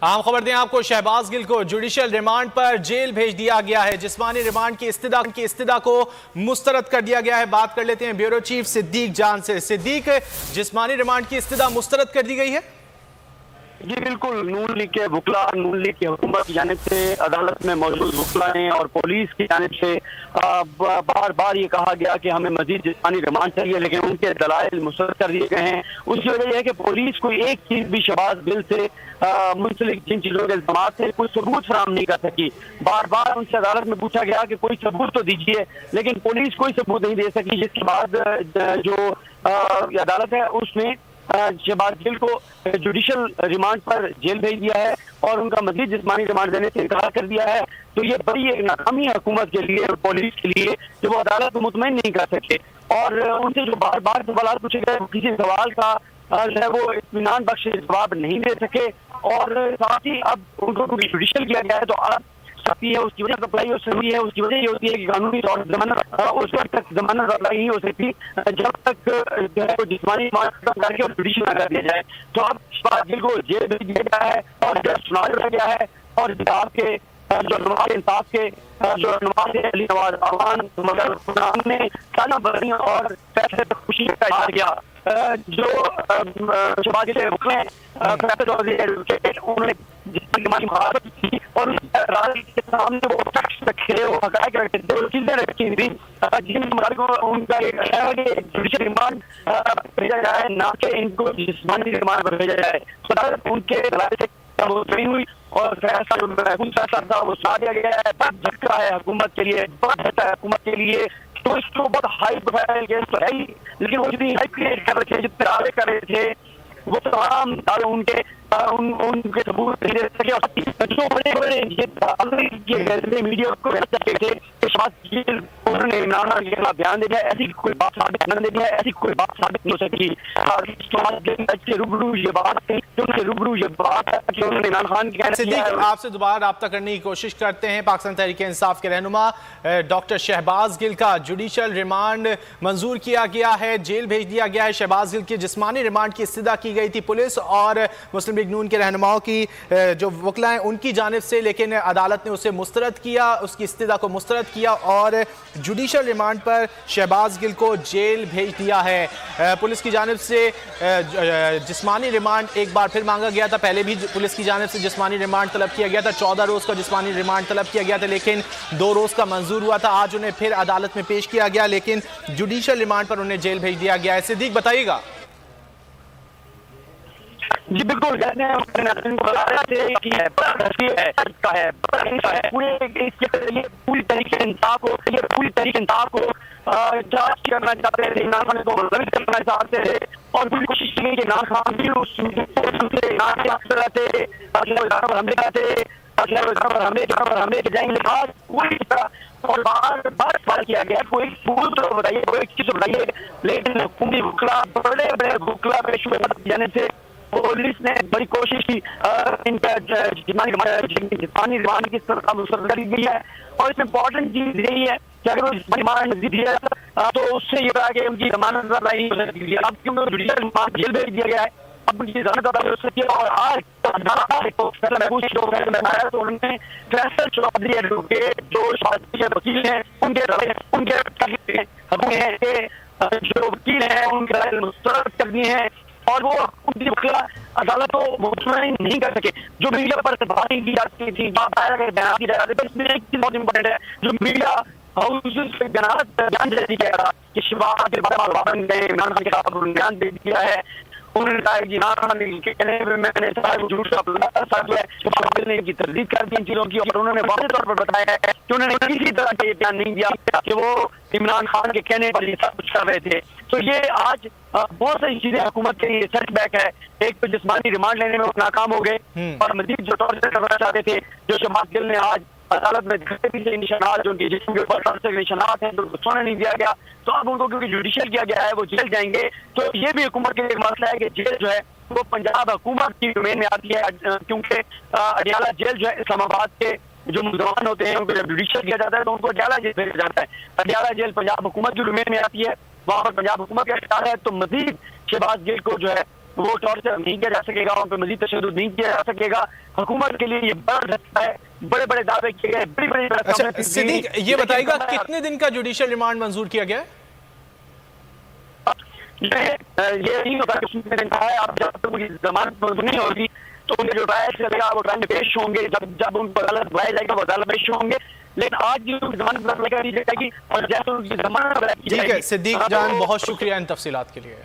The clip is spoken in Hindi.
आम खबर दें आपको, शहबाज गिल को जुडिशियल रिमांड पर जेल भेज दिया गया है। जिस्मानी रिमांड की इस्तदा को मुस्तरद कर दिया गया है। बात कर लेते हैं ब्यूरो चीफ सिद्दीक जान से। सिद्दीक, जिस्मानी रिमांड की इस्तदा मुस्तरद कर दी गई है? जी बिल्कुल, नून लीग के वकला, नून लीग की हुकूमत की जानिब से अदालत में मौजूद वकला हैं और पुलिस की जानिब से बार बार ये कहा गया कि हमें मजीद जिस्मानी रिमांड चाहिए, लेकिन उनके दलाइल मुस्तरद कर दिए गए हैं। उसकी वजह यह है कि पुलिस कोई एक चीज भी शहबाज गिल से मुंसलिक जिन चीजों के इल्जाम थे कोई सबूत फराहम नहीं कर सकी। बार बार उनसे अदालत में पूछा गया कि कोई सबूत तो दीजिए, लेकिन पुलिस कोई सबूत नहीं दे सकी, जिसके बाद जो अदालत है उसने शहबाज गिल को जुडिशियल रिमांड पर जेल भेज दिया है और उनका मजीद जिस्मानी रिमांड देने से इनकार कर दिया है। तो ये बड़ी एक नाकामी है हुकूमत के लिए और पुलिस के लिए, जो वो अदालत को मुतमईन नहीं कर सके। और उनसे जो बार बार सवाल पूछे गए, किसी सवाल का जो है वो इत्मीनान बख्श जवाब नहीं दे सके। और साथ ही अब उनको जुडिशियल किया गया है, तो अब सख्ती है, उसकी वजह अप्लाई हुई है। उसकी वजह ये होती है कि कानूनी तौर पर जमानत उस वक्त तक जमानत अप्लाई नहीं हो सकती जब तक जो है जिस्मानी खत्म करके और जुडिशियल ना कर दिया जाए। तो अब शहबाज गिल को जेल भेज दिया गया है और सुना दिया गया है। और आपके जो नवाज इंसाफ के जो नवाज अली नवाज अवान ने ताना बनी और फैसले पर खुशी का इजहार किया। जो शहबाज गिल उन्होंने जिसकी महारत की और के सामने वो फैक्ट्स रखे, वो हकायक रखे थे, वो चीजें रखी थी जिन मुताबिक उनका जुडिशियल रिमांड भेजा जाए, ना कि इनको जिस्मानी रिमांड पर भेजा जाए। तो उनके दलाइल से वो ट्रेन हुई और फैसला जो महफूज फैसला था वो सुना दिया गया है। बहुत झटका है हुकूमत के लिए, बहुत झटका है हुकूमत के लिए। तो इसको बहुत हाई प्रोफाइल केस तो है ही, लेकिन वो जितनी हाई क्रिएट कर रहे थे, जितने दावे कर रहे थे, वो तमाम दावे उनके सबूत नहीं दे सके। और जो बड़े बड़े ये मीडिया को थे कि शहबाज गिल उन्होंने इमरान खान के खिलाफ बयान दे दिया, ऐसी कोई बात साबित न दे दिया, ऐसी कोई बात साबित नहीं हो सकती। के रूबरू ये बात थी, रूबरू ये बात है कि उन्होंने इमरान खान के आपसे दोबारा राब्ता करने की कोशिश करते हैं। पाकिस्तान तहरीक इंसाफ के रहनुमा डॉक्टर शहबाज गिल का जुडिशियल रिमांड मंजूर किया गया है, जेल भेज दिया गया है। शहबाज गिल की जिस्मानी रिमांड की इस्तदा की गई थी पुलिस और मुस्लिम लीग नून के रहनुमाओं की जो वकला हैं उनकी जानिब से, लेकिन अदालत ने उसे मुस्तरद किया, उसकी इस्तदा को मुस्तरद किया और जुडिशियल रिमांड पर शहबाज गिल को जेल भेज दिया है। पुलिस की जानिब से जिस्मानी रिमांड एक बार फिर मांगा गया था, पहले भी पुलिस की जानिब से जिस्मानी रिमांड तलब किया गया था, 14 रोज का जिस्मानी रिमांड तलब किया गया था, लेकिन 2 रोज का मंजूर हुआ था। आज उन्हें फिर अदालत में पेश किया गया, लेकिन जुडिशियल रिमांड पर उन्हें जेल भेज दिया गया है। सिद्दीक, बताइएगा। जी बिल्कुल, पूरी तरीके इंसाफ को जांच करना चाहते थे, इमरान खान को मुलज़िम करना चाहते थे और पूरी कोशिश की कि इमरान खान भी हमले के जाएंगे। पूरी तरह और बार बार सवाल किया गया, कोई सबूत तो बताइए, कोई चीज बताइए, लेकिन हुकूमती वकला, बड़े बड़े वकला पेश हुए जाने से पुलिस ने बड़ी कोशिश की इनका जिस्मानी रिमांड की मुस्तरद कर दी गई है। और इसमें इंपॉर्टेंट चीज यही है कि अगर वो जिस्मानी रिमांड दिया तो उससे ये रहा कि उनकी जमानत नहीं हो सकती। अब क्योंकि जुडिशियल रिमांड जेल भेज दिया गया है, अब उनकी जमानत अदा हो सकती है। और आज तो उन्होंने फैसल चौधरी एडवोकेट जो वकील हैं उनके जो वकील हैं उनके राय मुस्तरद करनी है और वो उनकी वकला अदालत को मुतमईन नहीं कर सके। जो मीडिया पर बातें की जाती थी, बयान की जाती थी, इसमें एक चीज बहुत इंपॉर्टेंट है, जो मीडिया हाउसेस पे बयान दे दिया गया कि शहबाज के बारे में इमरान खान के खिलाफ बयान दे दिया है। उन्होंने कहा कि इमरान खान के कहने में मैंने झूठ ने की तरदीद कर दी इन चीजों की, और उन्होंने वाज़ेह तौर पर बताया है कि उन्होंने किसी तरह का ये बयान नहीं दिया कि वो इमरान खान के कहने पर ये सब कुछ कर रहे थे। तो ये आज बहुत सारी चीजें हुकूमत के लिए सेटबैक है। एक तो जिस्मानी रिमांड लेने में वो नाकाम हो गए और मजीद जो टॉर्चर करना चाहते थे, जो शहबाज गिल ने आज अदालत में पीछे निशानात जो उनके जिस्म के ऊपर निशानात हैं तो सोने नहीं दिया गया, तो अब उनको क्योंकि जुडिशियल किया गया है वो जेल जाएंगे। तो ये भी हुकूमत के लिए मसला है कि जेल जो है वो पंजाब हुकूमत की डोमेन में आती है, क्योंकि अडियाला जेल जो है इस्लामाबाद के जो मुलजमान होते हैं उनको जब जुडिशियल किया जाता है तो उनको अडियाला जेल भेजा जाता है। अडियाला जेल पंजाब हुकूमत की डोमेन में आती है, वहाँ पर पंजाब हुकूमत का इख्तियार है। तो मजीद शहबाज गिल को जो है वो टॉर्चर नहीं किया जा सकेगा, उन पर मजीद तशद्दुद नहीं किया जा सकेगा। हुकूमत के लिए ये बड़ा झटका है, बड़े बड़े दावे किए गए, बड़ी बड़ी। अच्छा सिद्दीक, ये बताइएगा कितने दिन का जुडिशियल रिमांड मंजूर किया गया है? ये नहीं होता कि उसने कहा है अब जब तक उनकी जमानत नहीं होगी तो उनके जो ट्रायल चलेगा वो ट्रायल में पेश होंगे, जब उनको अदालत बुलाया जाएगा वो अदालत पेश होंगे। लेकिन आज जो जमानत दी जाएगी और जैसे उनकी जमानत ठीक है सिद्दीक जान, बहुत शुक्रिया इन तफसीलात के लिए।